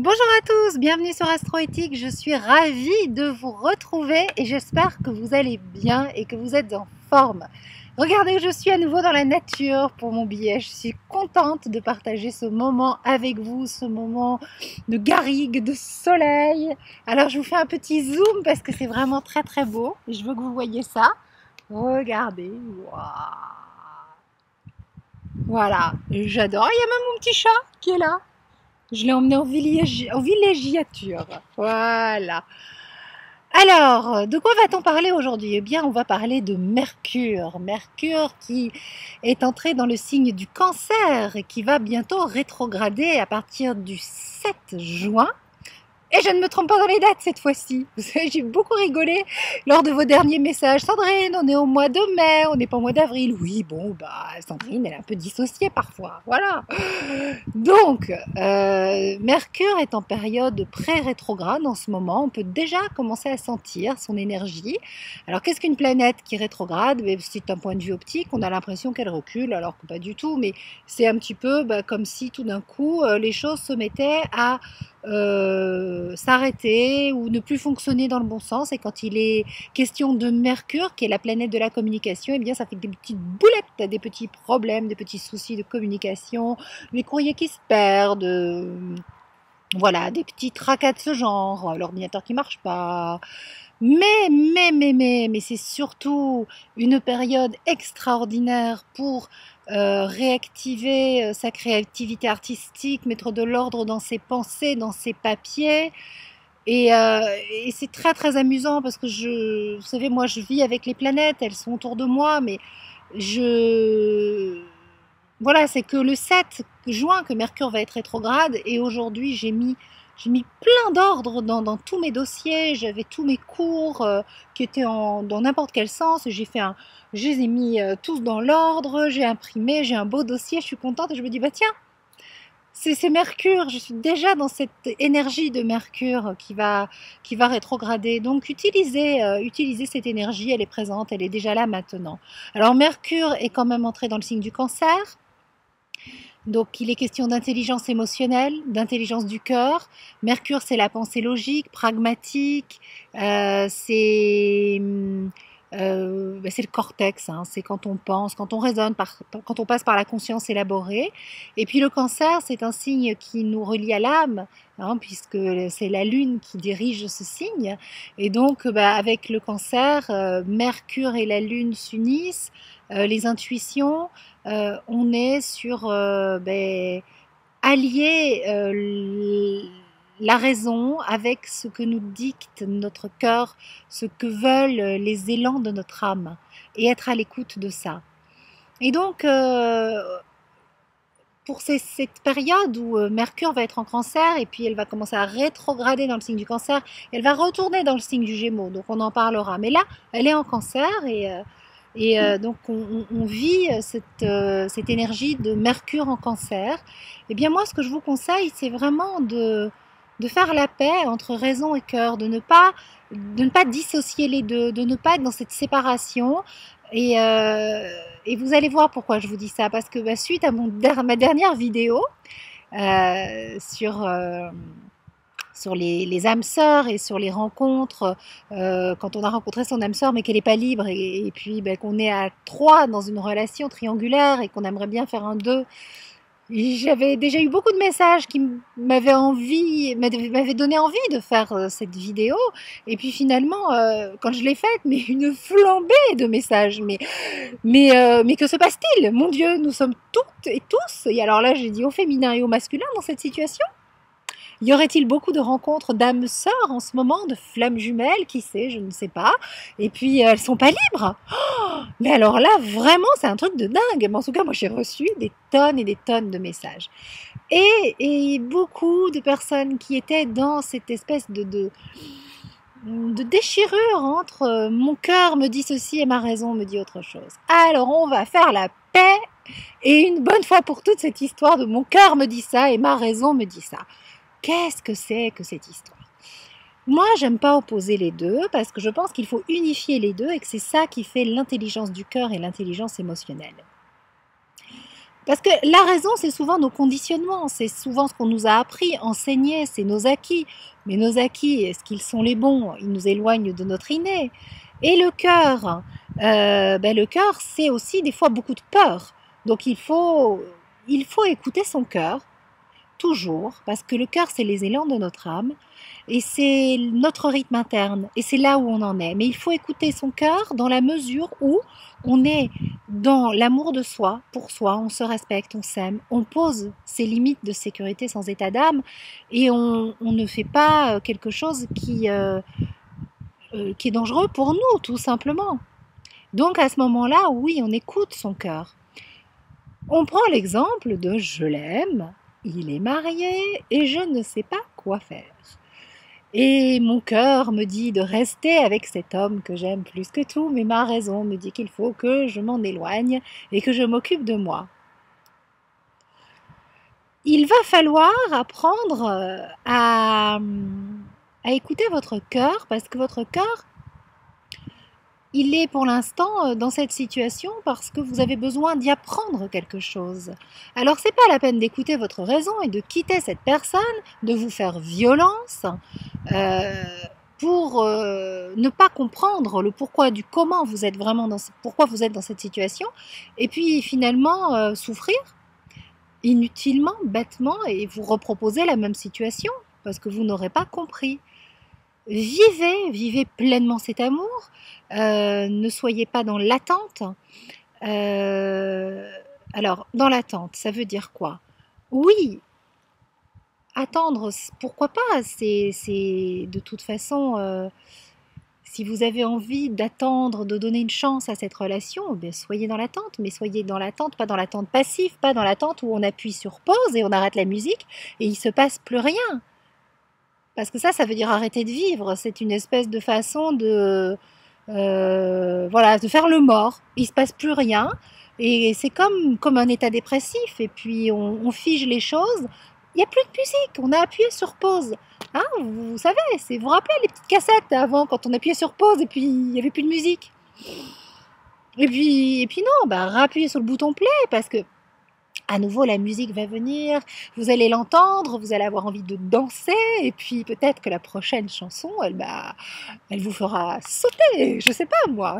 Bonjour à tous, bienvenue sur Astroéthique, je suis ravie de vous retrouver et j'espère que vous allez bien et que vous êtes en forme. Regardez, je suis à nouveau dans la nature pour mon billet, je suis contente de partager ce moment avec vous, ce moment de garrigue, de soleil. Alors je vous fais un petit zoom parce que c'est vraiment très très beau et je veux que vous voyez ça. Regardez, waouh. Voilà, j'adore, il y a même mon petit chat qui est là. Je l'ai emmené en villégiature. Voilà. Alors, de quoi va-t-on parler aujourd'hui? Eh bien, on va parler de Mercure. Mercure qui est entré dans le signe du Cancer et qui va bientôt rétrograder à partir du 7 juin. Et je ne me trompe pas dans les dates cette fois-ci. Vous savez, j'ai beaucoup rigolé lors de vos derniers messages. Sandrine, on est au mois de mai, on n'est pas au mois d'avril. Oui, bon, bah, Sandrine, elle est un peu dissociée parfois. Voilà. Donc, Mercure est en période pré-rétrograde en ce moment. On peut déjà commencer à sentir son énergie. Alors, qu'est-ce qu'une planète qui rétrograde? C'est un point de vue optique. On a l'impression qu'elle recule, alors que pas du tout. Mais c'est un petit peu comme si tout d'un coup, les choses se mettaient à s'arrêter ou ne plus fonctionner dans le bon sens. Et quand il est question de Mercure, qui est la planète de la communication, eh bien ça fait des petites boulettes, des petits problèmes, des petits soucis de communication, les courriers qui se perdent, voilà, des petits tracas de ce genre, l'ordinateur qui marche pas. Mais c'est surtout une période extraordinaire pour réactiver sa créativité artistique, mettre de l'ordre dans ses pensées, dans ses papiers. Et c'est très très amusant parce que vous savez, moi je vis avec les planètes, elles sont autour de moi, mais voilà, c'est que le 7 juin que Mercure va être rétrograde et aujourd'hui j'ai mis plein d'ordre dans tous mes dossiers, j'avais tous mes cours qui étaient dans n'importe quel sens, je les ai mis tous dans l'ordre, j'ai imprimé, j'ai un beau dossier, je suis contente et je me dis, bah tiens, c'est Mercure, je suis déjà dans cette énergie de Mercure qui va rétrograder. Donc utilisez cette énergie, elle est présente, elle est déjà là maintenant. Alors Mercure est quand même entré dans le signe du Cancer. Donc il est question d'intelligence émotionnelle, d'intelligence du cœur. Mercure, c'est la pensée logique, pragmatique, c'est le cortex, hein, c'est quand on pense, quand on raisonne, quand on passe par la conscience élaborée. Et puis le Cancer, c'est un signe qui nous relie à l'âme, hein, puisque c'est la Lune qui dirige ce signe. Et donc avec le Cancer, Mercure et la Lune s'unissent, les intuitions, on est sur allier la raison avec ce que nous dicte notre cœur, ce que veulent les élans de notre âme, et être à l'écoute de ça. Et donc, pour cette période où Mercure va être en Cancer, et puis elle va commencer à rétrograder dans le signe du Cancer, elle va retourner dans le signe du Gémeaux, donc on en parlera. Mais là, elle est en Cancer, et donc on vit cette énergie de Mercure en Cancer. Et bien moi, ce que je vous conseille, c'est vraiment de faire la paix entre raison et cœur, de ne pas dissocier les deux, de ne pas être dans cette séparation. Et vous allez voir pourquoi je vous dis ça, parce que suite à ma dernière vidéo sur les âmes sœurs et sur les rencontres, quand on a rencontré son âme sœur mais qu'elle n'est pas libre, et puis qu'on est à 3 dans une relation triangulaire et qu'on aimerait bien faire un 2. J'avais déjà eu beaucoup de messages qui m'avaient donné envie de faire cette vidéo, et puis finalement quand je l'ai faite, mais une flambée de messages, mais que se passe-t-il? Mon Dieu, nous sommes toutes et tous, et alors là j'ai dit au féminin et au masculin dans cette situation. Y aurait-il beaucoup de rencontres d'âmes sœurs en ce moment, de flammes jumelles? Qui sait, je ne sais pas. Et puis, elles sont pas libres. Oh, mais alors là, vraiment, c'est un truc de dingue. Mais en tout cas, moi, j'ai reçu des tonnes et des tonnes de messages. Et beaucoup de personnes qui étaient dans cette espèce de déchirure entre mon cœur me dit ceci et ma raison me dit autre chose. Alors, on va faire la paix. Et une bonne fois pour toutes, cette histoire de mon cœur me dit ça et ma raison me dit ça. Qu'est-ce que c'est que cette histoire? Moi, j'aime pas opposer les deux parce que je pense qu'il faut unifier les deux et que c'est ça qui fait l'intelligence du cœur et l'intelligence émotionnelle. Parce que la raison, c'est souvent nos conditionnements, c'est souvent ce qu'on nous a appris, enseigné, c'est nos acquis. Mais nos acquis, est-ce qu'ils sont les bons? Ils nous éloignent de notre inné. Et le cœur, c'est aussi des fois beaucoup de peur. Donc il faut écouter son cœur, toujours, parce que le cœur, c'est les élans de notre âme, et c'est notre rythme interne, et c'est là où on en est. Mais il faut écouter son cœur dans la mesure où on est dans l'amour de soi, pour soi, on se respecte, on s'aime, on pose ses limites de sécurité sans état d'âme, et on ne fait pas quelque chose qui est dangereux pour nous, tout simplement. Donc à ce moment-là, oui, on écoute son cœur. On prend l'exemple de je l'aime, il est marié et je ne sais pas quoi faire. Et mon cœur me dit de rester avec cet homme que j'aime plus que tout, mais ma raison me dit qu'il faut que je m'en éloigne et que je m'occupe de moi. Il va falloir apprendre à écouter votre cœur, parce que votre cœur, il est pour l'instant dans cette situation parce que vous avez besoin d'y apprendre quelque chose. Alors c'est pas la peine d'écouter votre raison et de quitter cette personne, de vous faire violence pour ne pas comprendre le pourquoi du comment vous êtes vraiment pourquoi vous êtes dans cette situation, et puis finalement souffrir inutilement, bêtement, et vous reproposer la même situation parce que vous n'aurez pas compris. Vivez pleinement cet amour, ne soyez pas dans l'attente. Alors, dans l'attente, ça veut dire quoi? Oui, attendre, pourquoi pas? C'est de toute façon, si vous avez envie d'attendre, de donner une chance à cette relation, bien, soyez dans l'attente, mais soyez dans l'attente, pas dans l'attente passive, pas dans l'attente où on appuie sur pause et on arrête la musique et il se passe plus rien. Parce que ça veut dire arrêter de vivre. C'est une espèce de façon de faire le mort. Il se passe plus rien. Et c'est comme un état dépressif. Et puis on fige les choses. Il n'y a plus de musique. On a appuyé sur pause. Hein, vous savez, vous vous rappelez les petites cassettes avant, quand on appuyait sur pause et puis il n'y avait plus de musique. Et puis non, rappuyez sur le bouton play parce que à nouveau la musique va venir, vous allez l'entendre, vous allez avoir envie de danser, et puis peut-être que la prochaine chanson, elle vous fera sauter, je sais pas moi.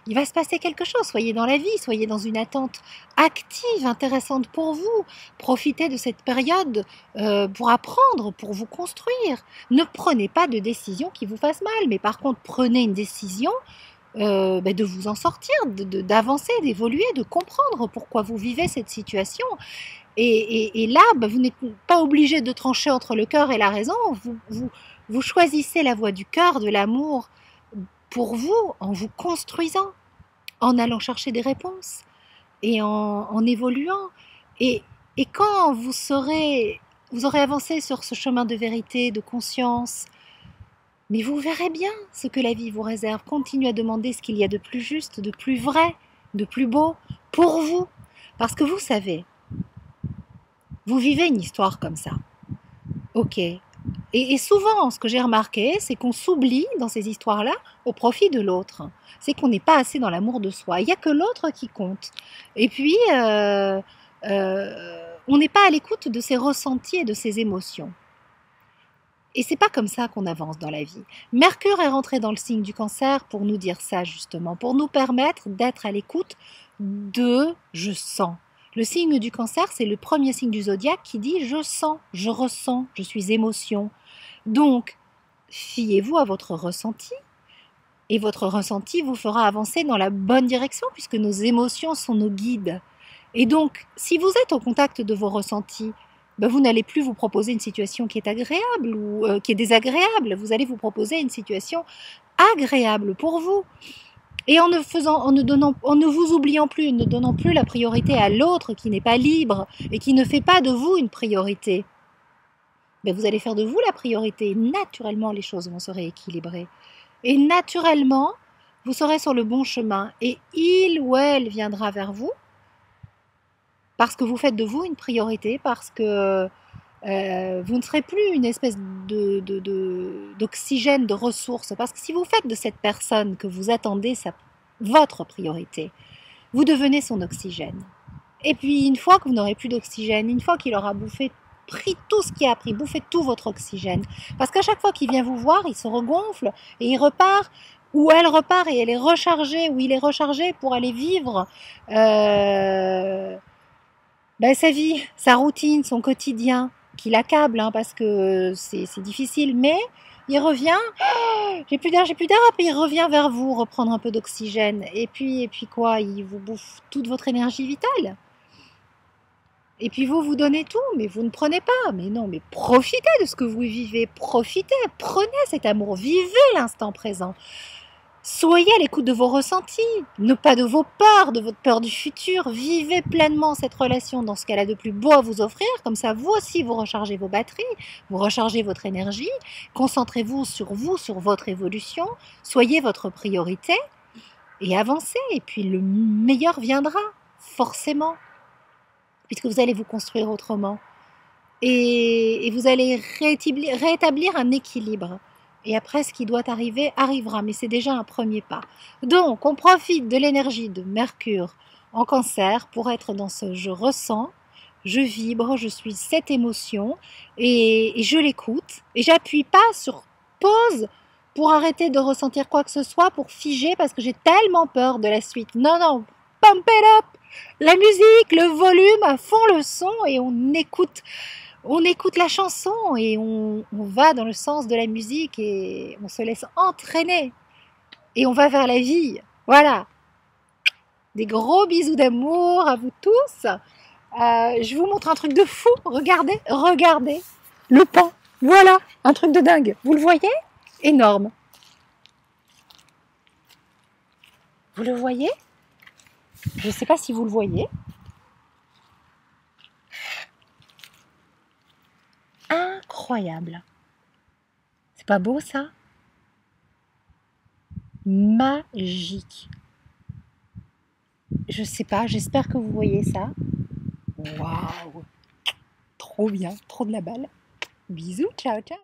Il va se passer quelque chose, soyez dans la vie, soyez dans une attente active, intéressante pour vous, profitez de cette période pour apprendre, pour vous construire. Ne prenez pas de décision qui vous fasse mal, mais par contre prenez une décision de vous en sortir, d'avancer, d'évoluer, de comprendre pourquoi vous vivez cette situation. Et là, vous n'êtes pas obligé de trancher entre le cœur et la raison. Vous choisissez la voie du cœur, de l'amour, pour vous, en vous construisant, en allant chercher des réponses et en évoluant. Et quand vous aurez avancé sur ce chemin de vérité, de conscience, mais vous verrez bien ce que la vie vous réserve. Continuez à demander ce qu'il y a de plus juste, de plus vrai, de plus beau pour vous. Parce que vous savez, vous vivez une histoire comme ça. Ok. Et souvent, ce que j'ai remarqué, c'est qu'on s'oublie dans ces histoires-là au profit de l'autre. C'est qu'on n'est pas assez dans l'amour de soi. Il n'y a que l'autre qui compte. Et puis, on n'est pas à l'écoute de ses ressentis et de ses émotions. Et c'est pas comme ça qu'on avance dans la vie. Mercure est rentré dans le signe du Cancer pour nous dire ça justement, pour nous permettre d'être à l'écoute de « je sens ». Le signe du Cancer, c'est le premier signe du zodiaque qui dit « je sens, je ressens, je suis émotion ». Donc, fiez-vous à votre ressenti et votre ressenti vous fera avancer dans la bonne direction puisque nos émotions sont nos guides. Et donc, si vous êtes au contact de vos ressentis, vous n'allez plus vous proposer une situation qui est agréable ou qui est désagréable. Vous allez vous proposer une situation agréable pour vous. Et en ne vous oubliant plus, ne donnant plus la priorité à l'autre qui n'est pas libre et qui ne fait pas de vous une priorité, vous allez faire de vous la priorité. Naturellement, les choses vont se rééquilibrer. Et naturellement, vous serez sur le bon chemin. Et il ou elle viendra vers vous parce que vous faites de vous une priorité, parce que vous ne serez plus une espèce d'oxygène, de ressources. Parce que si vous faites de cette personne que vous attendez votre priorité, vous devenez son oxygène. Et puis une fois que vous n'aurez plus d'oxygène, une fois qu'il aura pris tout ce qu'il a pris, bouffé tout votre oxygène, parce qu'à chaque fois qu'il vient vous voir, il se regonfle et il repart, ou elle repart et elle est rechargée, ou il est rechargé pour aller vivre sa vie, sa routine, son quotidien, qui l'accable, hein, parce que c'est difficile, mais il revient, j'ai plus d'air, puis il revient vers vous, reprendre un peu d'oxygène, et puis quoi, il vous bouffe toute votre énergie vitale. Et puis vous donnez tout, mais vous ne prenez pas. Mais non, mais profitez de ce que vous vivez, profitez, prenez cet amour, vivez l'instant présent. Soyez à l'écoute de vos ressentis, ne pas de vos peurs, de votre peur du futur. Vivez pleinement cette relation dans ce qu'elle a de plus beau à vous offrir. Comme ça, vous aussi, vous rechargez vos batteries, vous rechargez votre énergie. Concentrez-vous, sur votre évolution. Soyez votre priorité et avancez. Et puis le meilleur viendra, forcément, puisque vous allez vous construire autrement. Et vous allez rétablir un équilibre. Et après, ce qui doit arriver, arrivera, mais c'est déjà un premier pas. Donc, on profite de l'énergie de Mercure en Cancer pour être dans ce je ressens, je vibre, je suis cette émotion, et je l'écoute. Et j'appuie pas sur pause pour arrêter de ressentir quoi que ce soit, pour figer, parce que j'ai tellement peur de la suite. Non, non, pump it up! La musique, le volume, à fond le son, et on écoute la chanson et on va dans le sens de la musique et on se laisse entraîner et on va vers la vie. Voilà. Des gros bisous d'amour à vous tous. Je vous montre un truc de fou. Regardez, regardez. Le pan. Voilà, un truc de dingue. Vous le voyez? Énorme. Vous le voyez? Je ne sais pas si vous le voyez. Incroyable. C'est pas beau ça? Magique. Je sais pas, j'espère que vous voyez ça. Waouh! Trop bien, trop de la balle. Bisous, ciao, ciao!